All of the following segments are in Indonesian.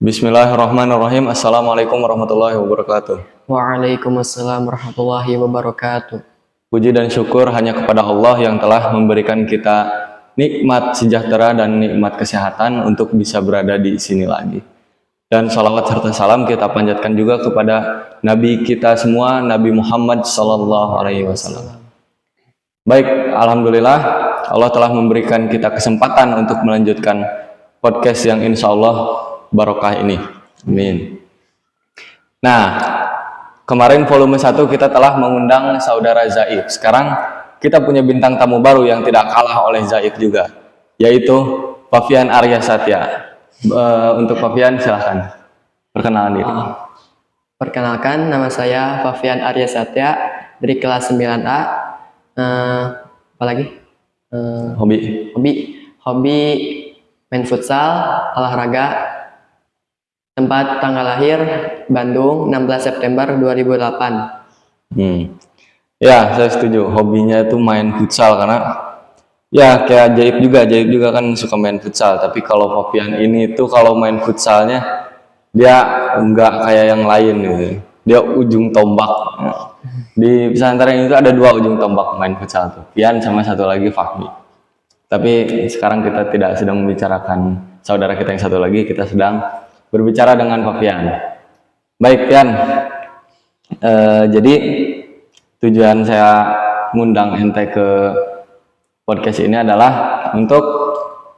Bismillahirrahmanirrahim. Assalamualaikum warahmatullahi wabarakatuh. Waalaikumsalam warahmatullahi wabarakatuh. Puji dan syukur hanya kepada Allah yang telah memberikan kita nikmat sejahtera dan nikmat kesehatan untuk bisa berada di sini lagi. Dan salawat serta salam kita panjatkan juga kepada Nabi kita semua, Nabi Muhammad Sallallahu Alaihi Wasallam. Baik, alhamdulillah Allah telah memberikan kita kesempatan untuk melanjutkan podcast yang insya Allah barokah ini. Amin. Nah, kemarin volume 1 kita telah mengundang saudara Zaid. Sekarang kita punya bintang tamu baru yang tidak kalah oleh Zaid juga, yaitu Fafian Arya Satya. Untuk Fafian silahkan perkenalan diri. Perkenalkan, nama saya Fafian Arya Satya dari kelas 9A. Apa lagi? Hobi main futsal, olahraga. Tempat tanggal lahir Bandung 16 September 2008. Ya, saya setuju. Hobinya itu main futsal karena ya kayak Jaib juga kan suka main futsal. Tapi kalau Fafian ini tuh kalau main futsalnya dia enggak kayak yang lain gitu. Dia ujung tombak. Di pesantren itu ada 2 ujung tombak main futsal tuh. Fian sama satu lagi Fahmi. Tapi sekarang kita tidak sedang membicarakan saudara kita yang satu lagi, kita sedang berbicara dengan Fafian. Baik, Fian. Jadi tujuan saya ngundang ente ke podcast ini adalah untuk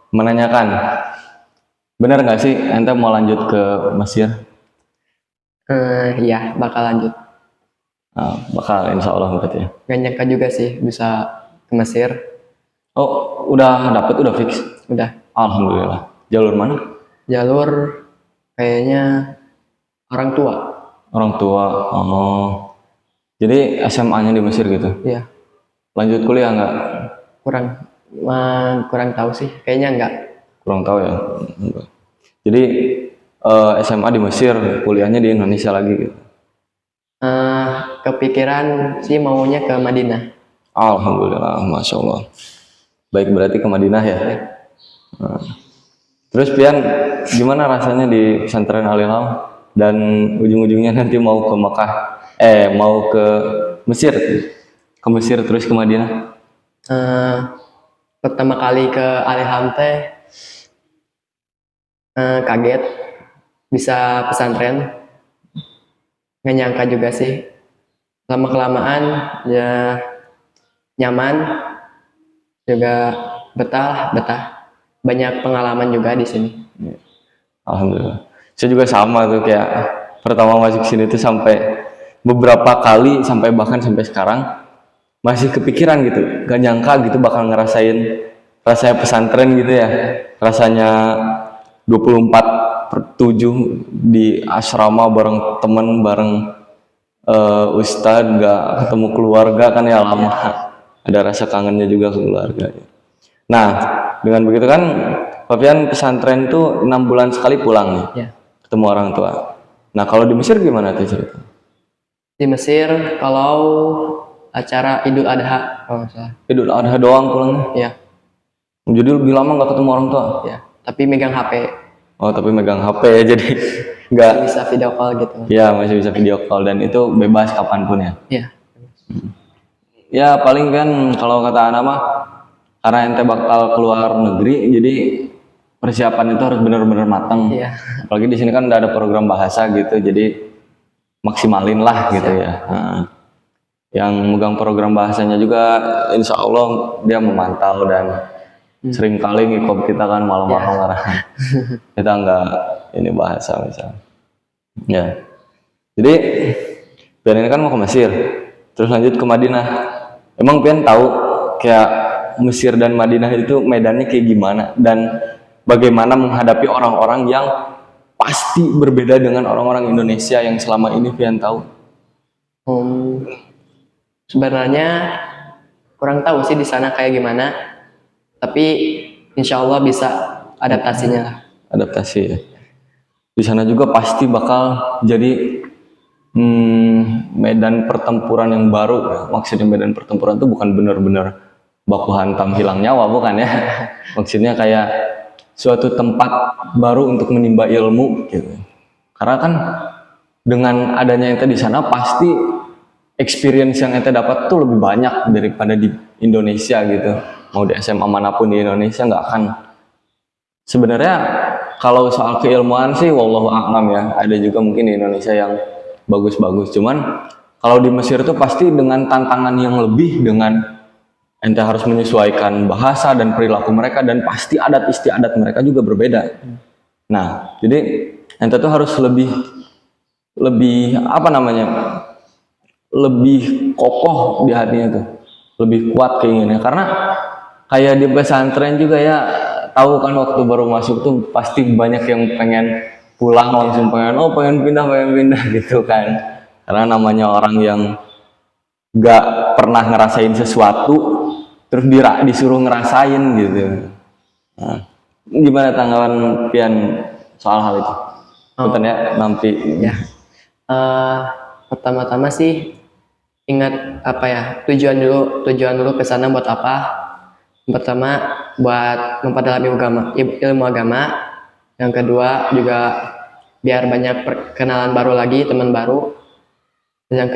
menanyakan, benar nggak sih ente mau lanjut ke Mesir? Iya, bakal lanjut. Bakal, insya Allah berarti ya. Gak nyangka juga sih bisa ke Mesir. Oh, udah dapet, udah fix? Udah. Alhamdulillah. Jalur mana? Jalur kayaknya orang tua. Orang tua. Oh. Jadi SMA-nya di Mesir gitu? Iya. Lanjut kuliah nggak? Kurang tahu sih. Kayaknya enggak. Kurang tahu ya. Enggak. Jadi SMA di Mesir, kuliahnya di Indonesia lagi gitu. Kepikiran sih maunya ke Madinah. Alhamdulillah, masya Allah. Baik, berarti ke Madinah ya. Nah. Terus Pian, gimana rasanya di pesantren Al-Ilham dan ujung-ujungnya nanti mau ke Mekah, mau ke Mesir, terus ke Madinah? Pertama kali ke Al-Ilham teh kaget bisa pesantren, nggak nyangka juga sih. Lama kelamaan ya nyaman, juga betah. Banyak pengalaman juga di sini. Alhamdulillah. Saya juga sama tuh, kayak pertama masuk sini tuh sampai beberapa kali, bahkan sampai sekarang masih kepikiran gitu. Gak nyangka gitu bakal ngerasain rasanya pesantren gitu ya. Rasanya 24/7 di asrama bareng temen, bareng ustadz, gak ketemu keluarga kan ya lama. Ada rasa kangennya juga ke keluarga. Nah, dengan begitu kan Fafian pesantren tuh 6 bulan sekali pulang nih, ya. Ketemu orang tua. Nah, kalau di Mesir gimana tuh cerita? Di Mesir kalau acara Idul Adha kalau nggak salah. Idul Adha doang pulangnya? Iya. Jadi lebih lama nggak ketemu orang tua? Ya, tapi megang HP. Oh, tapi megang HP ya, jadi nggak bisa video call gitu. Ya, masih bisa video call dan itu bebas kapanpun ya? Iya. Ya paling kan kalau kata anak mah, karena ente bakal keluar negeri, jadi persiapan itu harus benar-benar matang. Iya. Apalagi di sini kan udah ada program bahasa gitu, jadi maksimalin lah gitu ya. Yang megang program bahasanya juga, insya Allah dia memantau dan sering kali ngikop kita kan malam-malam kita nggak ini bahasa misalnya. Ya. Jadi Pian ini kan mau ke Mesir, terus lanjut ke Madinah. Emang Pian tahu kayak Mesir dan Madinah itu medannya kayak gimana dan bagaimana menghadapi orang-orang yang pasti berbeda dengan orang-orang Indonesia yang selama ini Pian tahu? Sebenarnya kurang tahu sih di sana kayak gimana, tapi insya Allah bisa adaptasinya lah. Adaptasi ya. Di sana juga pasti bakal jadi medan pertempuran yang baru. Maksudnya medan pertempuran itu bukan benar-benar baku hantam hilang nyawa, bukan ya. Maksudnya kayak suatu tempat baru untuk menimba ilmu gitu. Karena kan dengan adanya ente di sana pasti experience yang ente dapat tuh lebih banyak daripada di Indonesia gitu. Mau di SMA manapun di Indonesia nggak akan. Sebenarnya kalau soal keilmuan sih wallahu a'lam ya, ada juga mungkin di Indonesia yang bagus-bagus. Cuman kalau di Mesir itu pasti dengan tantangan yang lebih, dengan ente harus menyesuaikan bahasa dan perilaku mereka, dan pasti adat istiadat mereka juga berbeda. Nah, jadi ente tuh harus lebih apa namanya? Lebih kokoh di hatinya tuh. Lebih kuat keinginannya, karena kayak di pesantren juga ya, tahu kan waktu baru masuk tuh pasti banyak yang pengen pulang, langsung pengen pindah gitu kan, karena namanya orang yang gak pernah ngerasain sesuatu terus disuruh ngerasain gitu. Nah, gimana tanggapan Pian soal hal itu? Punten ya nanti Ya. Pertama-tama sih ingat apa ya, tujuan dulu ke sana buat apa. Yang pertama buat memperdalam ilmu agama. Yang kedua juga biar banyak perkenalan baru lagi, teman baru. Dan yang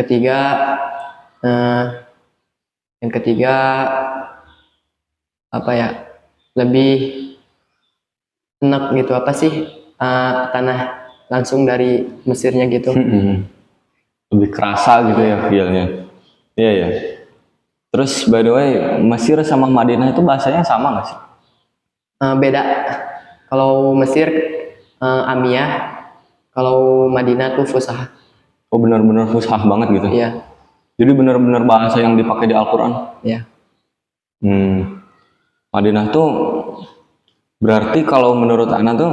ketiga apa ya, lebih enak gitu, apa sih, tanah langsung dari Mesirnya gitu. lebih kerasa gitu ya feel-nya. Iya ya. Terus by the way, Mesir sama Madinah itu bahasanya sama nggak sih? Beda. Kalau Mesir Amiyah, kalau Madinah tuh Fusahah. Oh benar-benar fusah banget gitu. Iya, Jadi benar-benar bahasa yang dipakai di Al-Quran. iya. Madinah tuh berarti kalau menurut Ana tuh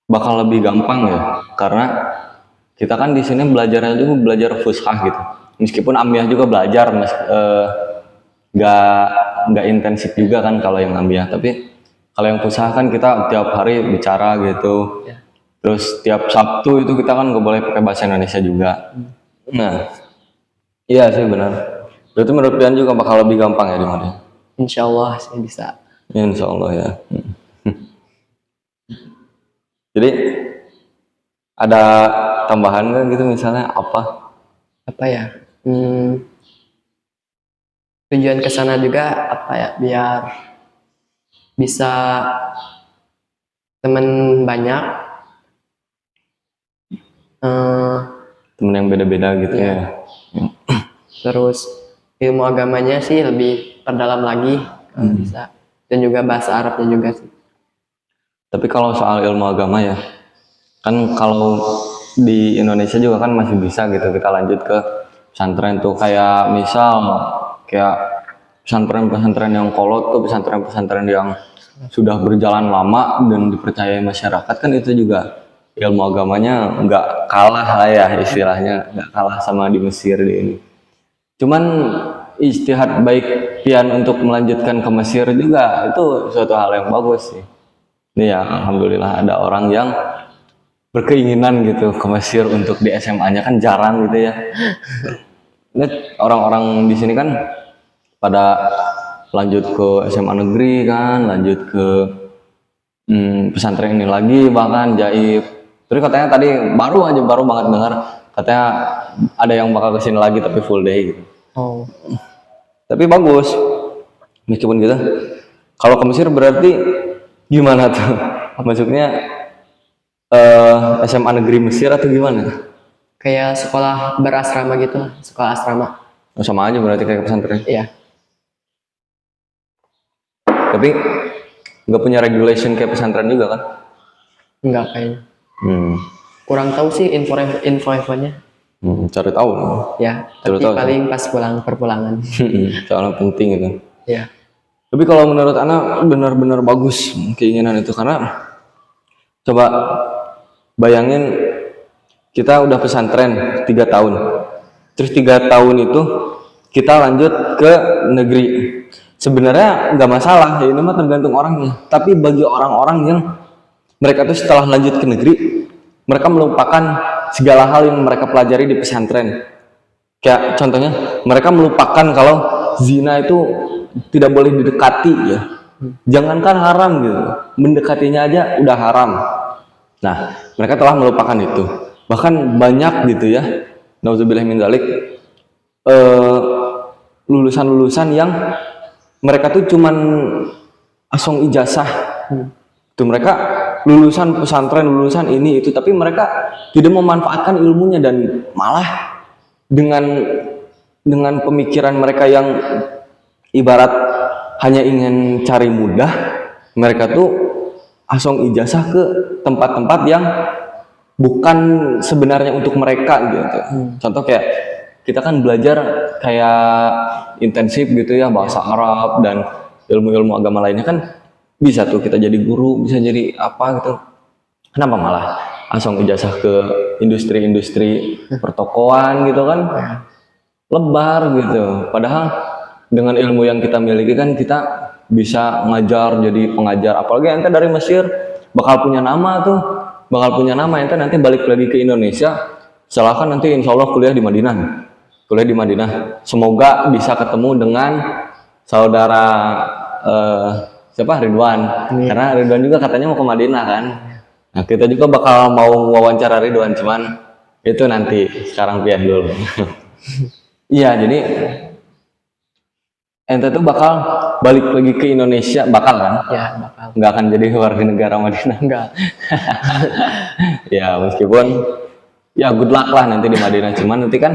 bakal lebih gampang ya, karena kita kan di sini belajarnya juga belajar fushah gitu. Meskipun Amiyah juga belajar, nggak intensif juga kan kalau yang Amiyah. Tapi kalau yang fushah kan kita tiap hari bicara gitu. Ya. Terus tiap Sabtu itu kita kan nggak boleh pakai bahasa Indonesia juga. Nah, iya sih benar. Berarti menurut kalian juga bakal lebih gampang ya di Madinah. Insya Allah sih bisa. Ya, insya Allah ya. Jadi ada tambahan nggak gitu, misalnya apa? Apa ya? Tujuan ke sana juga apa ya? Biar bisa teman banyak. Temen yang beda-beda gitu Iya. ya. Terus ilmu agamanya sih lebih perdalam lagi kalau bisa. Dan juga bahasa Arabnya juga sih. Tapi kalau soal ilmu agama ya, kan kalau di Indonesia juga kan masih bisa gitu kita lanjut ke pesantren tuh, kayak misal kayak pesantren-pesantren yang kolot tuh, pesantren-pesantren yang sudah berjalan lama dan dipercayai masyarakat, kan itu juga ilmu agamanya nggak kalah lah ya, istilahnya nggak kalah sama di Mesir di ini. Cuman ijtihad baik Pian untuk melanjutkan ke Mesir juga itu suatu hal yang bagus sih. Ini ya alhamdulillah ada orang yang berkeinginan gitu ke Mesir untuk di SMA-nya, kan jarang gitu ya. Lihat orang-orang di sini kan pada lanjut ke SMA negeri kan, lanjut ke pesantren ini lagi, bahkan Jaib. Terus katanya tadi baru banget dengar katanya ada yang bakal kesini lagi tapi full day gitu. Oh, Tapi bagus. Meskipun gitu, kalau ke Mesir berarti gimana tuh? Maksudnya SMA negeri Mesir atau gimana? kayak sekolah berasrama gitu, sekolah asrama. Oh, sama aja berarti kayak pesantren. Iya. Tapi nggak punya regulation kayak pesantren juga kan? Enggak kayaknya. Hmm. Kurang tahu sih info-infonya. Cari tahu. Ya, Cari tapi tahu, paling pas perpulangan. Soalnya penting gitu. Ya. Tapi kalau menurut Ana benar-benar bagus keinginan itu, karena coba bayangin kita udah pesantren 3 tahun, terus 3 tahun itu kita lanjut ke negeri. Sebenarnya nggak masalah, ya ini mah tergantung orangnya. Tapi bagi orang-orang yang mereka tuh setelah lanjut ke negeri, mereka melupakan segala hal yang mereka pelajari di pesantren. Kayak contohnya, mereka melupakan kalau zina itu tidak boleh didekati ya. Jangankan haram gitu, mendekatinya aja udah haram. Nah, mereka telah melupakan itu. Bahkan banyak gitu ya, nauzubillah min dzalik, lulusan-lulusan yang mereka tuh cuman asong ijazah. Tuh mereka lulusan pesantren, lulusan ini itu, tapi mereka tidak memanfaatkan ilmunya dan malah dengan pemikiran mereka yang ibarat hanya ingin cari mudah, mereka tuh asong ijazah ke tempat-tempat yang bukan sebenarnya untuk mereka gitu. Contoh kayak kita kan belajar kayak intensif gitu ya, bahasa Arab dan ilmu-ilmu agama lainnya kan bisa tuh kita jadi guru, bisa jadi apa gitu. Kenapa malah asong ijazah ke industri-industri pertokoan gitu kan? Lebar gitu. Padahal dengan ilmu yang kita miliki kan kita bisa ngajar, jadi pengajar. Apalagi ente dari Mesir bakal punya nama tuh, bakal punya nama. Ente nanti balik lagi ke Indonesia, silahkan nanti insya Allah kuliah di Madinah. Kuliah di Madinah. Semoga bisa ketemu dengan saudara siapa, Ridwan. Karena Ridwan juga katanya mau ke Madinah kan. Nah kita juga bakal mau wawancara Ridwan, cuman itu nanti, sekarang pian dulu. Iya, jadi ente tuh bakal balik lagi ke Indonesia, bakal kan? Ya, bakal. Nggak akan jadi warga negara Madinah. Enggak. Ya meskipun ya good luck lah nanti di Madinah, cuman nanti kan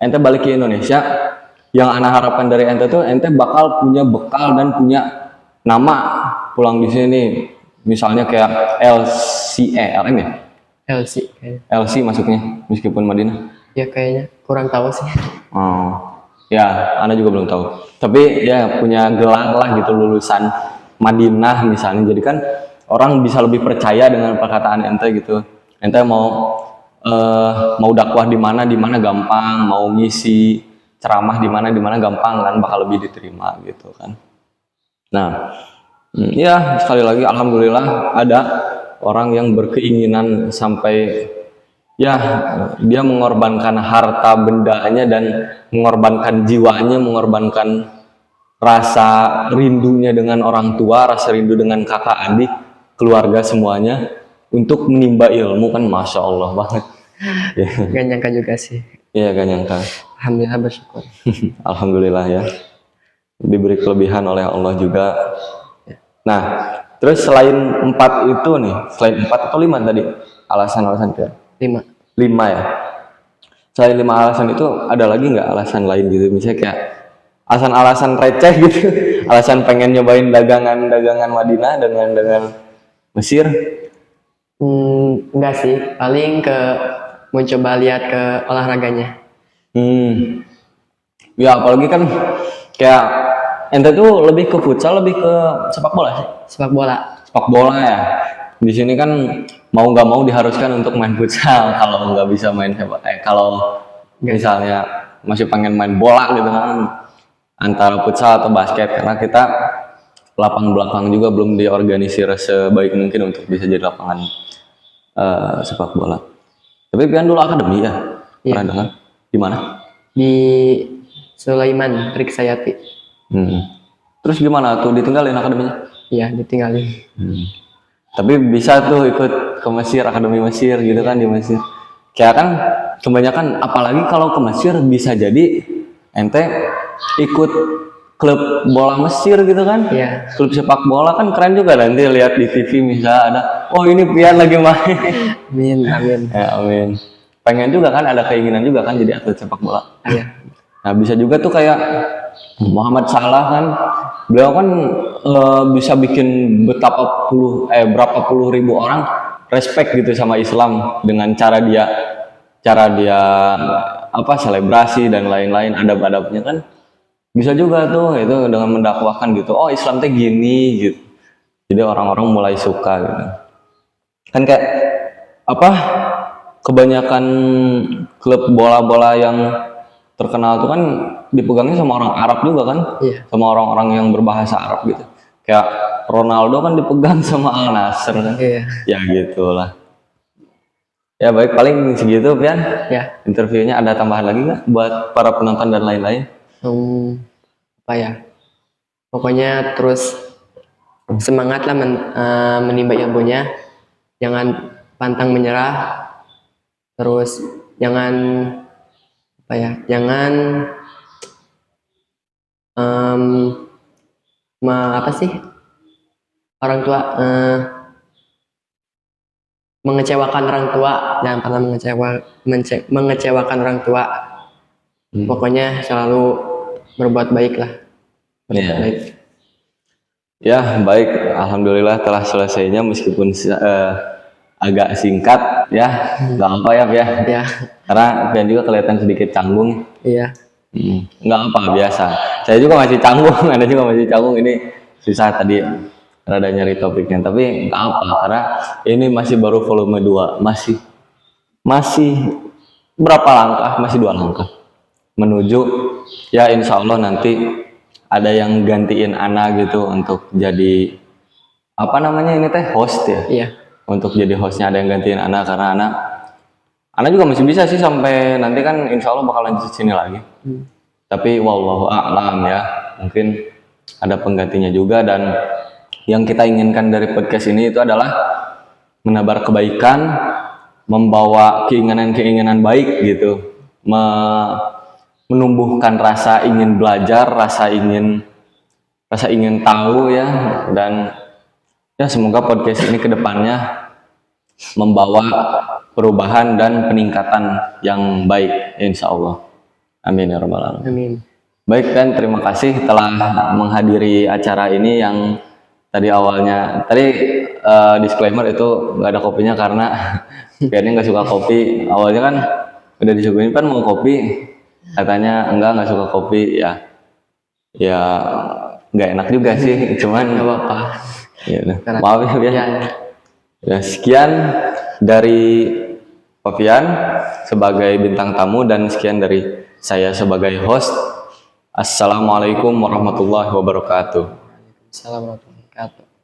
ente balik ke Indonesia, yang anak harapkan dari ente tuh ente bakal punya bekal dan punya nama pulang di sini. Misalnya kayak LM ya? LC kayaknya. LC masuknya meskipun Madinah. Ya kayaknya kurang tahu sih. Oh, ya, Anda juga belum tahu. Tapi ya punya gelar lah gitu, lulusan Madinah misalnya. Jadi kan orang bisa lebih percaya dengan perkataan ente gitu. Ente mau dakwah di mana gampang, mau ngisi ceramah di mana gampang kan, bakal lebih diterima gitu kan. Nah, ya sekali lagi alhamdulillah ada orang yang berkeinginan sampai ya dia mengorbankan harta bendanya dan mengorbankan jiwanya, mengorbankan rasa rindunya dengan orang tua, rasa rindu dengan kakak adik, keluarga semuanya untuk menimba ilmu kan, masya Allah banget. Gak nyangka juga sih. Iya gak nyangka. Alhamdulillah bersyukur. Alhamdulillah ya, diberi kelebihan oleh Allah juga. Nah terus selain 4 itu nih, selain 4 atau 5 tadi alasan-alasan ke 5 ya. Selain 5 alasan itu ada lagi nggak alasan lain gitu, misalnya kayak alasan-alasan receh gitu, alasan pengen nyobain dagangan Madinah dengan Mesir? Enggak sih, paling mau coba lihat ke olahraganya. Ya apalagi kan kayak ente tuh lebih ke futsal, lebih ke sepak bola sih. Sepak bola. Sepak bola ya. Di sini kan mau nggak mau diharuskan untuk main futsal. Kalau nggak bisa main kalau misalnya masih pengen main bola gitu kan, antara futsal atau basket, karena kita lapangan belakang juga belum diorganisir sebaik mungkin untuk bisa jadi lapangan sepak bola. Tapi Pian dulu akademi ya? Iya. Pernah dengar? Di mana? Di Sulaiman Triksayati. Terus gimana tuh, ditinggalin akademinya? Iya, ditinggalin. Tapi bisa tuh ikut ke Mesir, akademi Mesir gitu kan, di Mesir. Kayak kan kebanyakan, apalagi kalau ke Mesir bisa jadi ente ikut klub bola Mesir gitu kan. Iya. Klub sepak bola kan keren juga, nanti lihat di TV misalnya ada, oh ini Pian lagi main. Amin, amin. Ya amin. Pengen juga kan, ada keinginan juga kan jadi atlet sepak bola. Iya. Nah bisa juga tuh kayak Muhammad Salah kan, beliau kan bisa bikin berapa puluh ribu orang respect gitu sama Islam dengan cara dia apa selebrasi dan lain-lain, adab-adabnya kan bisa juga tuh itu dengan mendakwahkan gitu, oh Islam teh gini gitu, jadi orang-orang mulai suka gitu kan. Kayak apa, kebanyakan klub bola-bola yang terkenal tuh kan dipegangnya sama orang Arab juga kan. Iya. Sama orang-orang yang berbahasa Arab gitu, kayak Ronaldo kan dipegang sama Al Nassr kan. Iya. Ya gitulah. Ya baik, paling segitu Pian. Ya. Interviewnya ada tambahan lagi nggak buat para penonton dan lain-lain? Apa ya? Pokoknya terus semangatlah menimba ilmunya, jangan pantang menyerah, terus jangan jangan apa sih orang tua mengecewakan orang tua, jangan pernah mengecewakan orang tua. Pokoknya selalu berbuat baik lah. Iya. Baik. Ya, baik. Alhamdulillah telah selesainya meskipun agak singkat ya. Nggak apa ya, Ya, karena Pian juga kelihatan sedikit canggung. iya. Nggak apa, biasa. Saya juga masih canggung, Anda juga masih canggung. Ini susah tadi rada nyari topiknya, tapi nggak apa karena ini masih baru volume 2. Masih berapa langkah? Masih 2 langkah menuju ya insya Allah nanti ada yang gantiin Ana gitu untuk jadi apa namanya ini teh host ya. Iya. Untuk jadi hostnya ada yang gantiin Ana karena Ana juga masih bisa sih sampai nanti kan insya Allah bakal lanjut sini lagi. Tapi wallahu a'lam ya, mungkin ada penggantinya juga, dan yang kita inginkan dari podcast ini itu adalah menebar kebaikan, membawa keinginan-keinginan baik gitu, menumbuhkan rasa ingin belajar, rasa ingin tahu ya, dan ya semoga podcast ini kedepannya membawa perubahan dan peningkatan yang baik insya Allah. Amin ya rabbal alamin. Amin. Baik, dan terima kasih telah menghadiri acara ini yang tadi disclaimer itu nggak ada kopinya karena Piannya nggak suka kopi. Awalnya kan udah disuguhin kan mau kopi, katanya nggak suka kopi, ya nggak enak juga sih, cuman Nggak apa-apa. ya udah. Maaf ya. Ya, sekian dari Pavian sebagai bintang tamu dan sekian dari saya sebagai host. Assalamualaikum warahmatullahi wabarakatuh. Assalamualaikum warahmatullahi wabarakatuh.